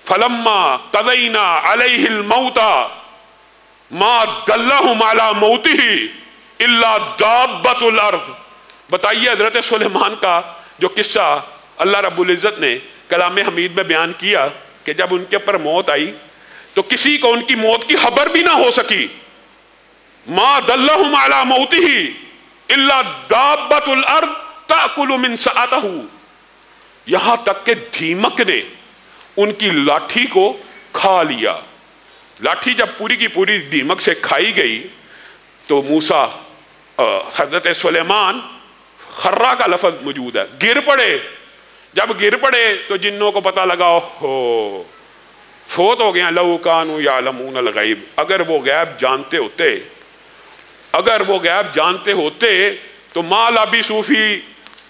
फलम्मा कज़ैना अलैहिल मौता मा दल्लहुम अला मौतिही इल्ला दाब्बतुल अर्द। बताइए हजरत सुलेमान का जो किस्सा अल्लाह रब्बुल इज़्ज़त ने कलाम हमीद में बयान किया कि जब उनके ऊपर मौत आई तो किसी को उनकी मौत की खबर भी ना हो सकी। मा दल्लहुम अला मौतिही इल्ला दाब्बतुल अर्द ताकुलु मिन सअतहू। यहां तक के दीमक ने उनकी लाठी को खा लिया। लाठी जब पूरी की पूरी दीमक से खाई गई तो मूसा हजरत सुलेमान, खर्रा का लफ्ज मौजूद है, गिर पड़े। जब गिर पड़े तो जिन्नों को पता लगा हो फोत हो गया। लौ कानू यालमूनल गैब, अगर वो गैब जानते होते, अगर वो गैब जानते होते तो मा लबिसू फी,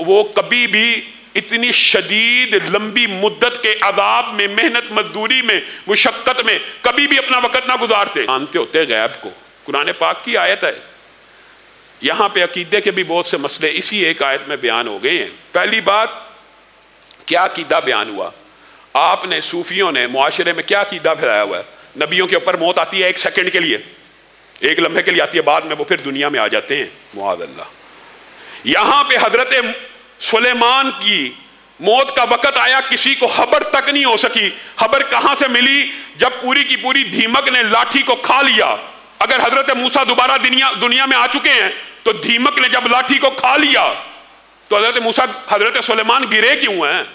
वो कभी भी इतनी शदीद लंबी मुद्दत के अदाब में, मेहनत मजदूरी में, मुशक्कत में कभी भी अपना वक्त ना गुजारते। जानते होते गैब को। कुरान पाक की आयत है। यहां पे अकीदे के भी बहुत से मसले इसी एक आयत में बयान हो गए हैं। पहली बात, क्या अकीदा बयान हुआ? आपने सूफियों ने मुआशरे में क्या अकीदा फैलाया हुआ है? नबियों के ऊपर मौत आती है एक सेकंड के लिए, एक लम्हे के लिए आती है, बाद में वो फिर दुनिया में आ जाते हैं, मुआज़ल्लाह। यहां पे हजरत सुलेमान की मौत का वक्त आया, किसी को खबर तक नहीं हो सकी। खबर कहां से मिली? जब पूरी की पूरी दीमक ने लाठी को खा लिया। अगर हजरत मूसा दोबारा दुनिया में आ चुके हैं तो दीमक ने जब लाठी को खा लिया तो हजरत मूसा, हजरत सुलेमान गिरे क्यों हैं?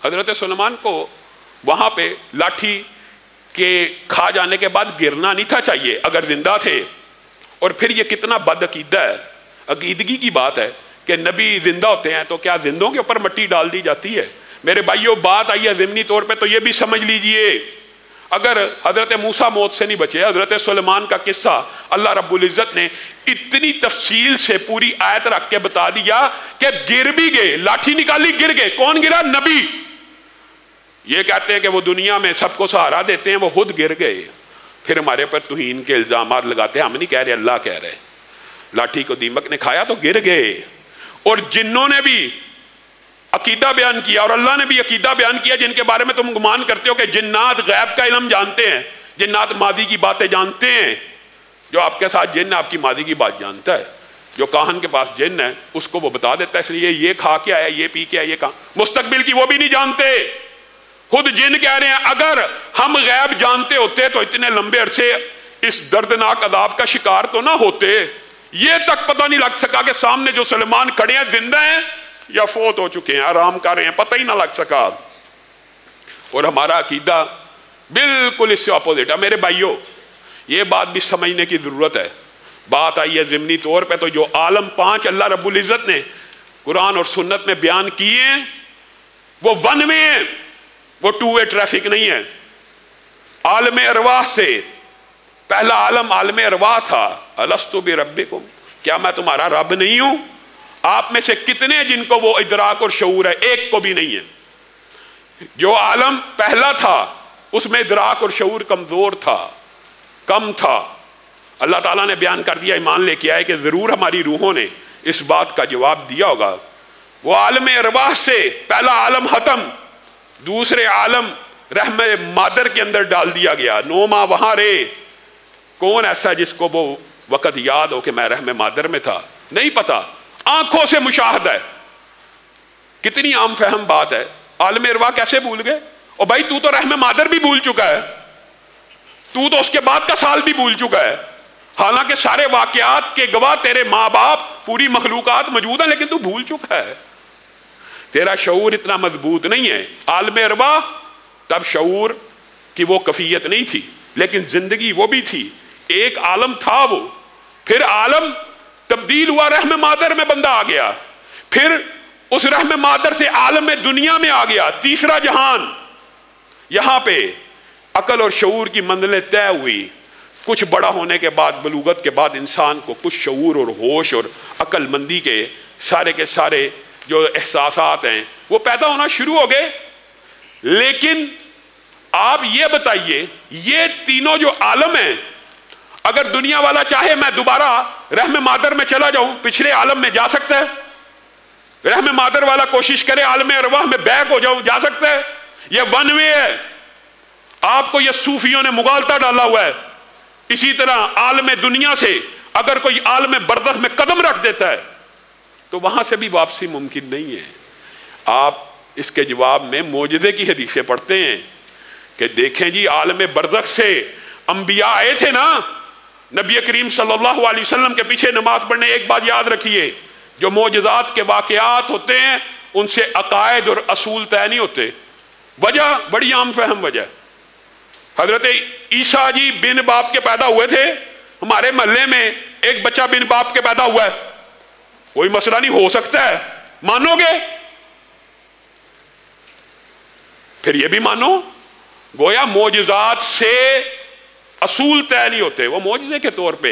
हजरत सुलेमान को वहां पे लाठी के खा जाने के बाद गिरना नहीं था चाहिए अगर जिंदा थे। और फिर ये कितना बदअकीदा है, अकीदगी की बात है कि नबी जिंदा होते हैं तो क्या जिंदों के ऊपर मिट्टी डाल दी जाती है? मेरे भाइयों, बात आई है ज़मीनी तौर पे तो ये भी समझ लीजिए, अगर हजरत मूसा मौत से नहीं बचे, हजरत सुलेमान का किस्सा अल्लाह रब्बुल इज़्ज़त ने इतनी तफसील से पूरी आयत रख के बता दिया कि गिर भी गए, लाठी निकाली गिर गए। कौन गिरा? नबी। ये कहते हैं कि वो दुनिया में सबको सहारा देते हैं, वो खुद गिर गए। फिर हमारे पर तौहीन के इल्जामात लगाते हैं। हम नहीं कह रहे, अल्लाह कह रहे। लाठी को दीमक ने खाया तो गिर गए। और जिन्नों ने भी अकीदा बयान किया और अल्लाह ने भी अकीदा बयान किया, जिनके बारे में तुम गुमान करते हो कि जिन्नात गैब का इल्म जानते हैं, जिन्नात मादी की बातें जानते हैं। जो आपके साथ जिन्न आपकी मादी की बात जानता है, जो काहन के पास जिन्न है उसको वो बता देता है, इसलिए ये खा के आया, ये पी के आया, ये कहा। मुस्तकबिल की वो भी नहीं जानते। खुद जिन्न कह रहे हैं अगर हम गैब जानते होते तो इतने लंबे अरसे इस दर्दनाक अदाब का शिकार तो ना होते। ये तक पता नहीं लग सका कि सामने जो सुलेमान खड़े हैं जिंदा हैं या फोत हो चुके हैं, आराम कर रहे हैं, पता ही ना लग सका। और हमारा अकीदा बिल्कुल इससे अपोजिट है। मेरे भाइयों, ये बात भी समझने की जरूरत है। बात आई है ज़िमनी तौर पे तो जो आलम 5 अल्लाह रब्बुल इज़्ज़त ने कुरान और सुन्नत में बयान किए हैं वो वन वे हैं, वो टू वे ट्रैफिक नहीं है। आलम अरवाह से पहला आलम आलम अरवाह था। अलस्तु बिरब्बिकुम, क्या मैं तुम्हारा रब नहीं हूं? आप में से कितने जिनको वो इदराक और शऊर है? एक को भी नहीं है। जो आलम पहला था उसमें इदराक और शऊर कमजोर था, कम था। अल्लाह ताला ने बयान कर दिया, ईमान लेके आए कि जरूर हमारी रूहों ने इस बात का जवाब दिया होगा। वो आलम अरवाह से पहला आलम खत्म, दूसरे आलम रहम मादर के अंदर डाल दिया गया। 9 माह वहां रहे। कौन ऐसा जिसको वो वक़्त याद हो कि मैं रहम मादर में था? नहीं पता। आंखों से मुशाहदा है। कितनी आम फहम बात है। आलम अरवाह कैसे भूल गए? और भाई तू तो रहम मादर भी भूल चुका है, तू तो उसके बाद का साल भी भूल चुका है। हालांकि सारे वाकयात के गवाह तेरे माँ बाप, पूरी मखलूकात मौजूद है, लेकिन तू भूल चुका है। तेरा शऊर इतना मजबूत नहीं है। आलम अरवाह तब शऊर की वो कफियत नहीं थी, लेकिन जिंदगी वो भी थी। एक आलम था वो, फिर आलम तब्दील हुआ, रहम मादर में बंदा आ गया, फिर उस रहम मादर से आलम में दुनिया में आ गया, तीसरा जहान। यहां पे अकल और शऊर की मंजिलें तय हुई। कुछ बड़ा होने के बाद, बलूगत के बाद इंसान को कुछ शऊर और होश और अक्लमंदी के सारे जो एहसासात हैं वो पैदा होना शुरू हो गए। लेकिन आप ये बताइए, ये तीनों जो आलम हैं, अगर दुनिया वाला चाहे मैं दोबारा रहम मादर में चला जाऊं, पिछले आलम में जा सकता है? रहम मादर वाला कोशिश करे आलम अरवाह में बैक हो जाऊं, जा सकता है? यह वन वे है। आपको यह सूफियों ने मुगालता डाला हुआ है। इसी तरह आलम दुनिया से अगर कोई आलम बरज़ख में कदम रख देता है तो वहां से भी वापसी मुमकिन नहीं है। आप इसके जवाब में मोजज़े की हदीसें पढ़ते हैं कि देखें जी, आलम बरज़ख से अंबिया आए थे ना, नबी करीम सल्लल्लाहु अलैहि वसल्लम के पीछे नमाज पढ़ने। एक बात याद रखिए, जो मोजज़ात के वाक़यात होते हैं उनसे अकायद और असूल तय नहीं होते। वजह बड़ी आम फहम वजह, हजरत ईसा जी बिन बाप के पैदा हुए थे। हमारे मोहल्ले में एक बच्चा बिन बाप के पैदा हुआ है, कोई मसला नहीं, हो सकता है, मानोगे? फिर ये भी मानो, गोया मोजज़ात से असूल तय नहीं होते। वो मोजज़े के तौर पे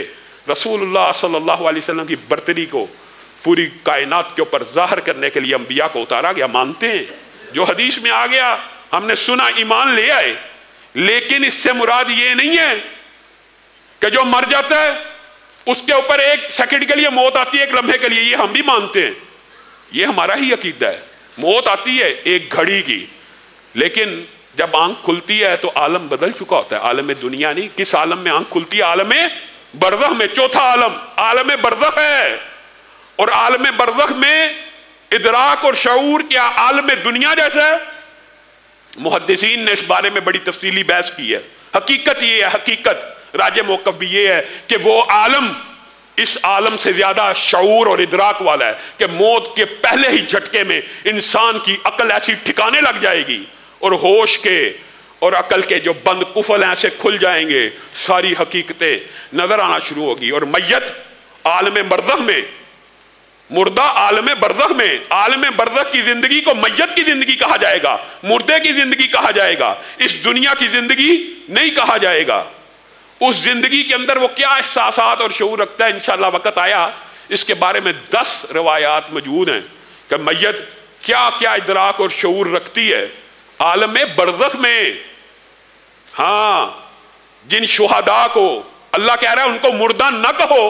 रसूलुल्लाह सल्लल्लाहु अलैहि वसल्लम की बर्तरी को पूरी कायनात के ऊपर जाहिर करने के लिए अंबिया को उतारा गया, मानते हैं। जो हदीस में आ गया हमने सुना, ईमान ले आए। लेकिन इससे मुराद ये नहीं है कि जो मर जाता है उसके ऊपर एक सेकंड के लिए मौत आती है, एक लम्हे के लिए, ये हम भी मानते हैं, ये हमारा ही अकीदा है। मौत आती है एक घड़ी की, लेकिन जब आंख खुलती है तो आलम बदल चुका होता है। आलम दुनिया नहीं, किस आलम में आंख खुलती है? आलम बरज़ख में। चौथा आलम आलम बरज़ख है। और आलम बरज़ख में इदराक और शऊर क्या आलम दुनिया जैसा है? मुहद्दिसीन ने इस बारे में बड़ी तफसीली बहस की है। हकीकत ये है, हकीकत राज मौक़िफ़ भी ये है कि वो आलम इस आलम से ज्यादा शऊर और इदराक वाला है कि मौत के पहले ही झटके में इंसान की अकल ऐसी ठिकाने लग जाएगी और होश के और अकल के जो बंद कुफल ऐसे खुल जाएंगे, सारी हकीकतें नजर आना शुरू होगी। और मैयत आलम बरज़ख में, मुर्दा आलम बरज़ख में, आलम बरज़ख की जिंदगी को मैयत की जिंदगी कहा जाएगा, मुर्दे की जिंदगी कहा जाएगा, इस दुनिया की जिंदगी नहीं कहा जाएगा। उस जिंदगी के अंदर वो क्या एहसासात और शऊर रखता है, इंशाअल्लाह वक़्त आया इसके बारे में 10 रवायात मौजूद हैं कि मैयत क्या क्या इदराक और शऊर रखती है आलम बरज़ख में। हाँ, जिन शुहदा को अल्लाह कह रहा है उनको मुर्दा न कहो,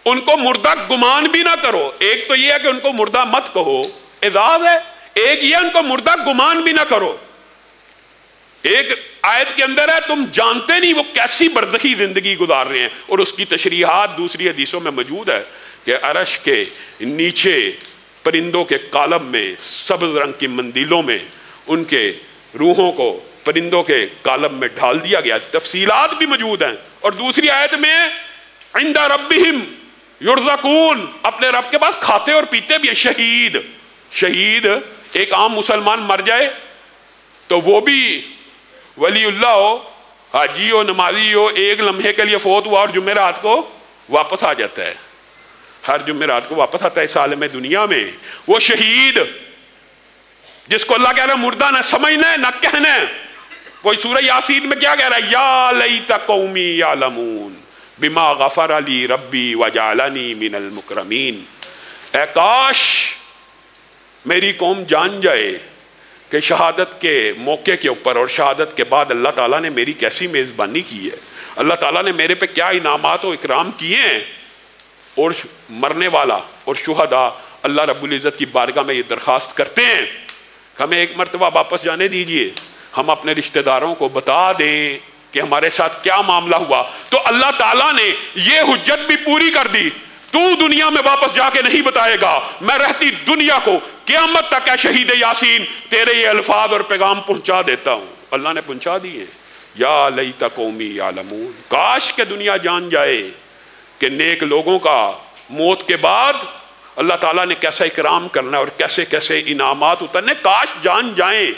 उनको मुर्दा गुमान भी ना करो। एक तो यह है कि उनको मुर्दा मत कहो, एजाज है। एक ये उनको मुर्दा गुमान भी ना करो। एक आयत के अंदर है तुम जानते नहीं वो कैसी बरज़खी जिंदगी गुजार रहे हैं, और उसकी तशरीहात दूसरी हदीसों में मौजूद है कि अरश के नीचे परिंदों के कालम में, सब्ज रंग की मंदिलों में उनके रूहों को परिंदों के कालम में ढाल दिया गया। तफसीलात भी मौजूद हैं। और दूसरी आयत में इंदा रब्बिहिम युर्ज़क़ून, अपने रब के पास खाते और पीते भी हैं। शहीद, शहीद एक आम मुसलमान मर जाए तो वो भी वलीउल्लाह हो, हाजी हो, नमाजी हो, एक लम्हे के लिए फौत हुआ और जुमेरात को वापस आ जाता है। हर जुमेरात को वापस आता है इस आलम दुनिया में। वो शहीद जिसको अल्लाह कह रहा है मुर्दा ना समझना है ना कहना है। कोई सूरह यासीन में क्या कह रहा है? या लैता कौमी यालमून बिमा गफर अली रब्बी वजालनी मिनल मुकरमीन। ऐ काश मेरी कौम जान जाए कि शहादत के मौके के ऊपर और शहादत के बाद अल्लाह ताला ने मेरी कैसी मेज़बानी की है, अल्लाह ताला ने मेरे पे क्या इनामात और इकराम किए हैं। और मरने वाला और शुहदा अल्लाह रब्बुल इज़्ज़त की बारगाह में ये दरख्वास्त करते हैं, हमें एक मरतबा वापस जाने दीजिए, हम अपने रिश्तेदारों को बता दें कि हमारे साथ क्या मामला हुआ। तो अल्लाह ताला ने ये हुज्जत भी पूरी कर दी, तू दुनिया में वापस जाके नहीं बताएगा, मैं रहती दुनिया को क़यामत तक है शहीद यासीन तेरे ये अल्फाज और पैगाम पहुंचा देता हूं। अल्लाह ने पहुंचा दिए। या लैता कौमी यालमून, काश के दुनिया जान जाए कि नेक लोगों का मौत के बाद अल्लाह ताला ने कैसा इकराम करना और कैसे कैसे इनामात उतरने, काश जान जाएं।